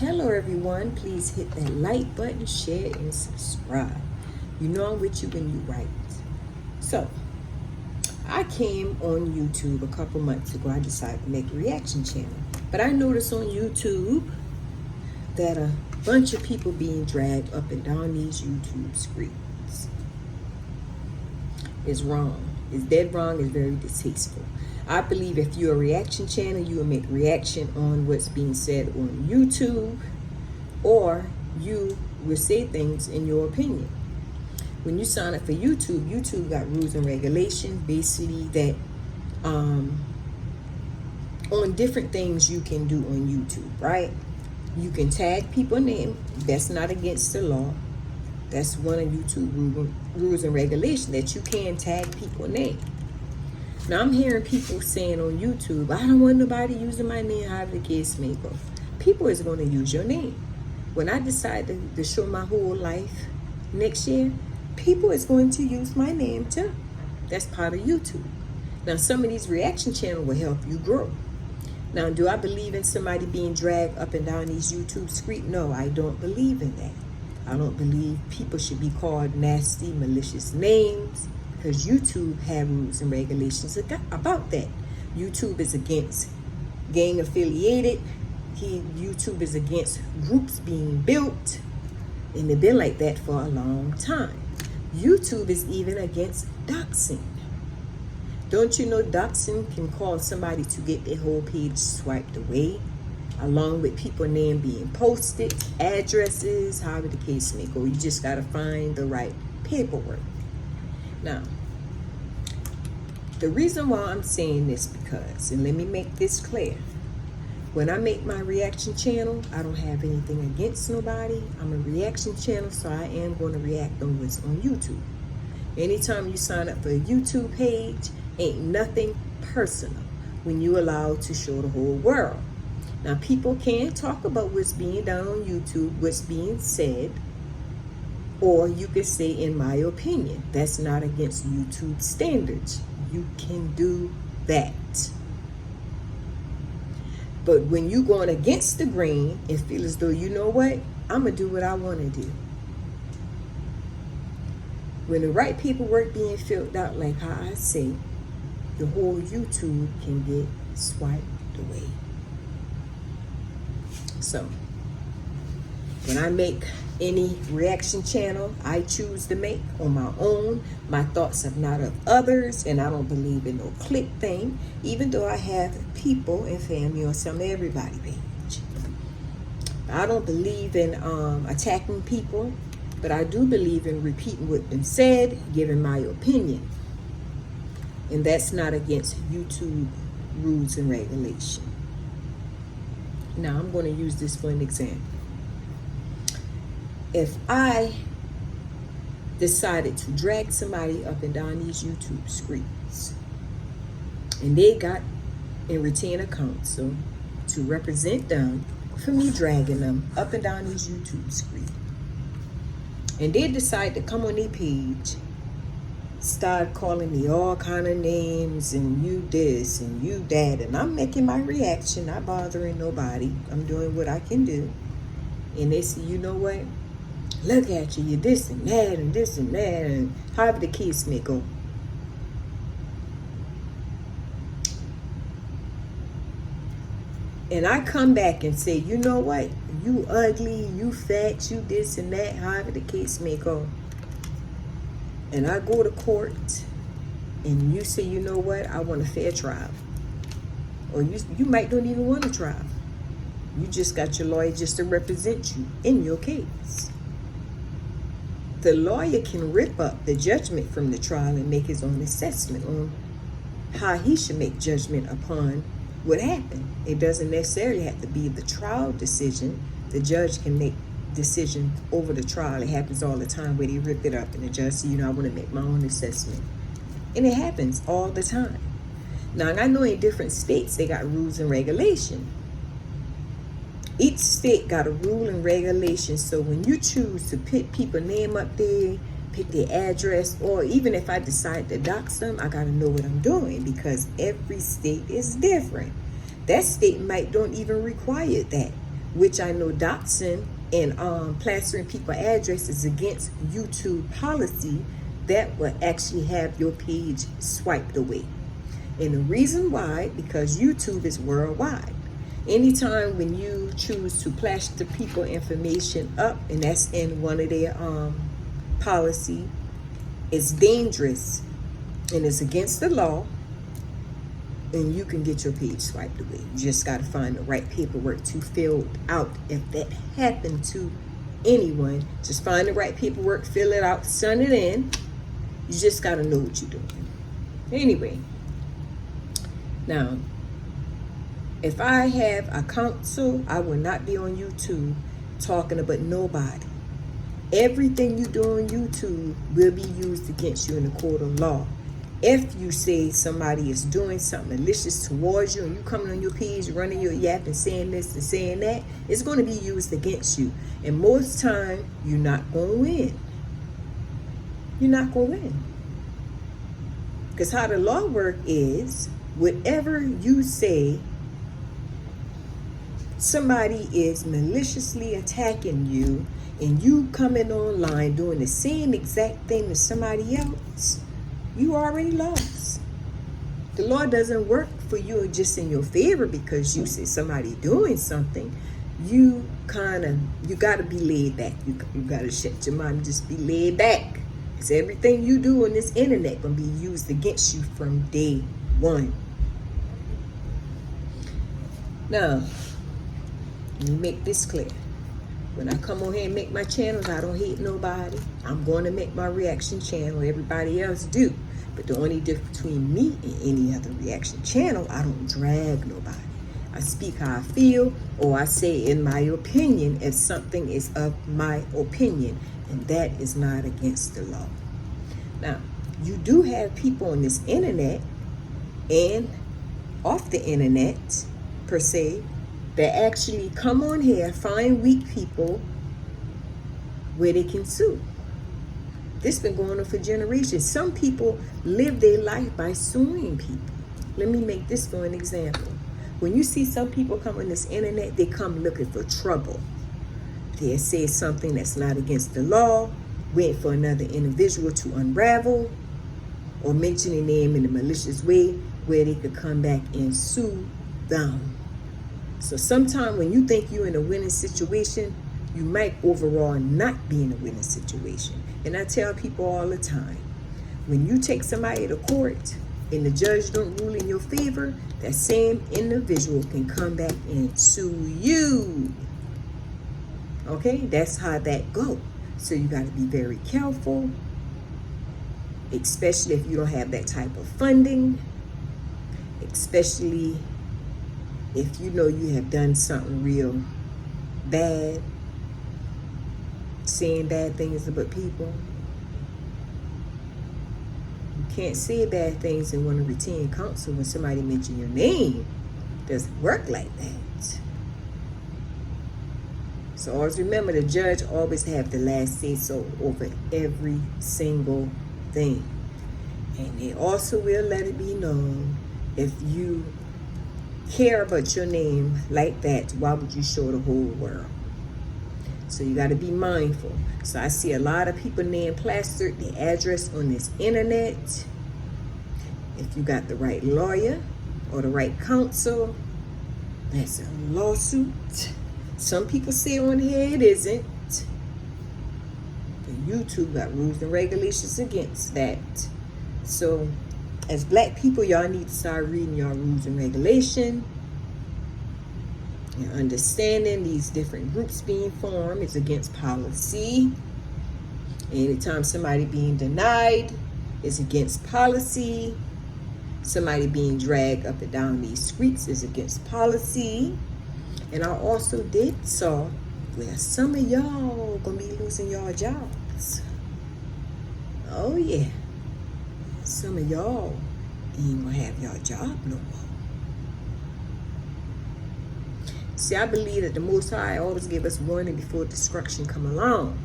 Hello everyone, please hit that like button, share, and subscribe. You know I'm with you when you right. So, I came on YouTube a couple months ago. I decided to make a reaction channel. But I noticed on YouTube that a bunch of people being dragged up and down these YouTube screens. It's wrong. It's dead wrong. It's very distasteful. I believe if you're a reaction channel, you will make reaction on what's being said on YouTube, or you will say things in your opinion. When you sign up for YouTube, YouTube got rules and regulations, basically that on different things you can do on YouTube, right? You can tag people name. That's not against the law. That's one of YouTube rules and regulations, that you can tag people name. Now I'm hearing people saying on YouTube, I don't want nobody using my name, however the case may go. People is going to use your name. When I decide to show my whole life next year, people is going to use my name too. That's part of YouTube. Now some of these reaction channels will help you grow. Now, do I believe in somebody being dragged up and down these YouTube screens? No, I don't believe in that. I don't believe people should be called nasty, malicious names, because YouTube have rules and regulations about that. YouTube is against gang affiliated. YouTube is against groups being built, and they've been like that for a long time. YouTube is even against doxing. Don't you know doxing can cause somebody to get their whole page swiped away, along with people name being posted, addresses, however the case may go. You just got to find the right paperwork. Now, the reason why I'm saying this because, and let me make this clear, when I make my reaction channel, I don't have anything against nobody. I'm a reaction channel, so I am going to react on what's on YouTube. Anytime you sign up for a YouTube page, ain't nothing personal when you allow to show the whole world. Now, people can talk about what's being done on YouTube, what's being said, or you could say, in my opinion. That's not against YouTube standards. You can do that. But when you going against the grain and feel as though, you know what, I'm going to do what I want to do. When the right paperwork being filled out, like how I say, the whole YouTube can get swiped away. So, when I make any reaction channel I choose to make on my own, my thoughts are not of others, and I don't believe in no click thing, even though I have people and family on some everybody page. I don't believe in attacking people, but I do believe in repeating what's been said, giving my opinion. And that's not against YouTube rules and regulations. Now, I'm going to use this for an example. If I decided to drag somebody up and down these YouTube screens, and they got and retain a counsel to represent them for me dragging them up and down these YouTube screens, and they decide to come on their page, start calling me all kind of names, and you this and you that, and I'm making my reaction, not bothering nobody. I'm doing what I can do. And they say, you know what? Look at you, you're this and that and this and that, and however the case may go. And I come back and say, you know what? You ugly, you fat, you this and that, however the case may go. And I go to court, and you say, you know what? I want a fair trial. Or you might don't even want a trial. You just got your lawyer just to represent you in your case. The lawyer can rip up the judgment from the trial and make his own assessment on how he should make judgment upon what happened. It doesn't necessarily have to be the trial decision. The judge can make decision over the trial. It happens all the time where they rip it up and the judge says, you know, I want to make my own assessment. And it happens all the time. Now, I know in different states they got rules and regulations. Each state got a rule and regulation, so when you choose to pick people's name up there, pick their address, or even if I decide to dox them, I gotta know what I'm doing, because every state is different. That state might don't even require that. which I know doxing and plastering people's addresses against YouTube policy that will actually have your page swiped away. And the reason why, because YouTube is worldwide. Anytime when you choose to plaster people information up, and that's in one of their policy, it's dangerous and it's against the law, and you can get your page swiped away. You just got to find the right paperwork to fill out. If that happened to anyone, just find the right paperwork, fill it out, send it in. You just got to know what you're doing. Anyway, now, if I have a counsel, I will not be on YouTube talking about nobody. Everything you do on YouTube will be used against you in the court of law. If you say somebody is doing something malicious towards you and you coming on your page, running your yap and saying this and saying that, it's going to be used against you. And most time, you're not going to win. You're not going to win. Because how the law work is, whatever you say, somebody is maliciously attacking you and you coming online doing the same exact thing as somebody else, you already lost. The law doesn't work for you just in your favor because you see somebody doing something. You got to be laid back. You got to shut your mind and just be laid back. Because everything you do on this internet going to be used against you from day one. Now, let me make this clear. When I come on here and make my channels, I don't hate nobody. I'm going to make my reaction channel. Everybody else do. But the only difference between me and any other reaction channel, I don't drag nobody. I speak how I feel, or I say in my opinion if something is of my opinion. And that is not against the law. Now, you do have people on this internet and off the internet, per se, that actually come on here, find weak people where they can sue. This been going on for generations. Some people live their life by suing people. Let me make this for an example. When you see some people come on this internet, they come looking for trouble. They say something that's not against the law, wait for another individual to unravel, or mention their name in a malicious way where they could come back and sue them. So sometimes when you think you're in a winning situation, you might overall not be in a winning situation. And I tell people all the time, when you take somebody to court and the judge don't rule in your favor, that same individual can come back and sue you. Okay, that's how that goes. So you got to be very careful, especially if you don't have that type of funding, especially if you know you have done something real bad, saying bad things about people. You can't say bad things and want to retain counsel when somebody mentions your name. It doesn't work like that. So always remember, the judge always have the last say so over every single thing. And they also will let it be known, if you care about your name like that, why would you show the whole world? So you got to be mindful. So I see a lot of people name plastered the address on this internet. If you got the right lawyer or the right counsel, that's a lawsuit. Some people say on here it isn't. But YouTube got rules and regulations against that. So as black people, y'all need to start reading your rules and regulation and understanding these different groups being formed is against policy. Anytime somebody being denied is against policy. Somebody being dragged up and down these streets is against policy. And I also did saw where some of y'all gonna be losing your jobs. Oh yeah. Some of y'all ain't gonna have your job no more. See, I believe that the Most High always give us warning before destruction come along.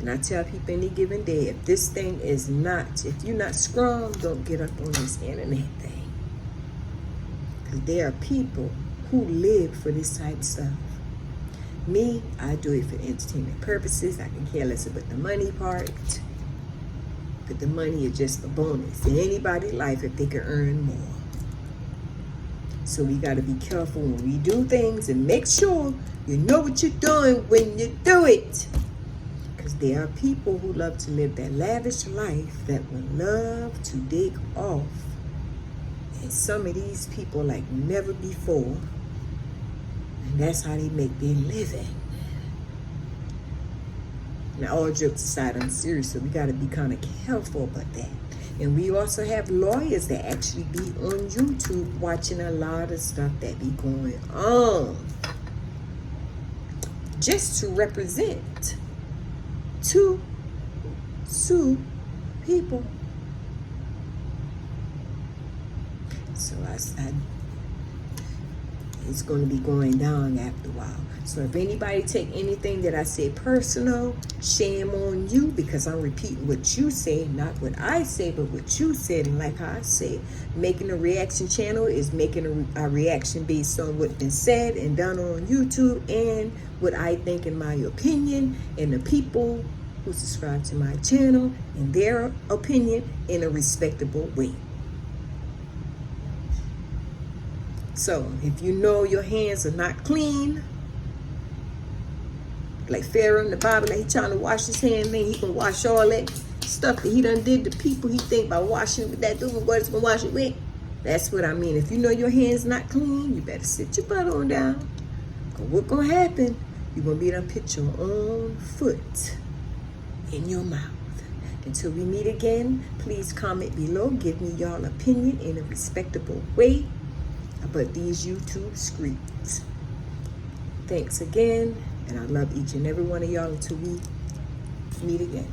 And I tell people any given day, if this thing is not, if you're not strong, don't get up on this internet thing. Because there are people who live for this type of stuff. Me, I do it for entertainment purposes. I can care less about the money part. But the money is just a bonus in anybody's life if they can earn more. So we got to be careful when we do things and make sure you know what you're doing when you do it. Because there are people who love to live that lavish life that would love to dig off. And some of these people like never before. And that's how they make their living. Now, all jokes aside, I'm serious, so we got to be kind of careful about that. And we also have lawyers that actually be on YouTube watching a lot of stuff that be going on. Just to represent, to sue people. So it's going to be going down after a while. So if anybody take anything that I say personal, shame on you, because I'm repeating what you say, not what I say, but what you said. And like I said, making a reaction channel is making a reaction based on what's been said and done on YouTube and what I think in my opinion, and the people who subscribe to my channel and their opinion in a respectable way. So if you know your hands are not clean, like Pharaoh in the Bible, like he trying to wash his hands, then he can wash all that stuff that he done did to people. He think by washing with that doing what it's gonna wash it with. That's what I mean. If you know your hands not clean, you better sit your butt on down. Cause what's gonna happen? You're gonna be done put your own foot in your mouth. Until we meet again, please comment below. Give me y'all opinion in a respectable way about these YouTube streets. Thanks again, and I love each and every one of y'all until we meet again.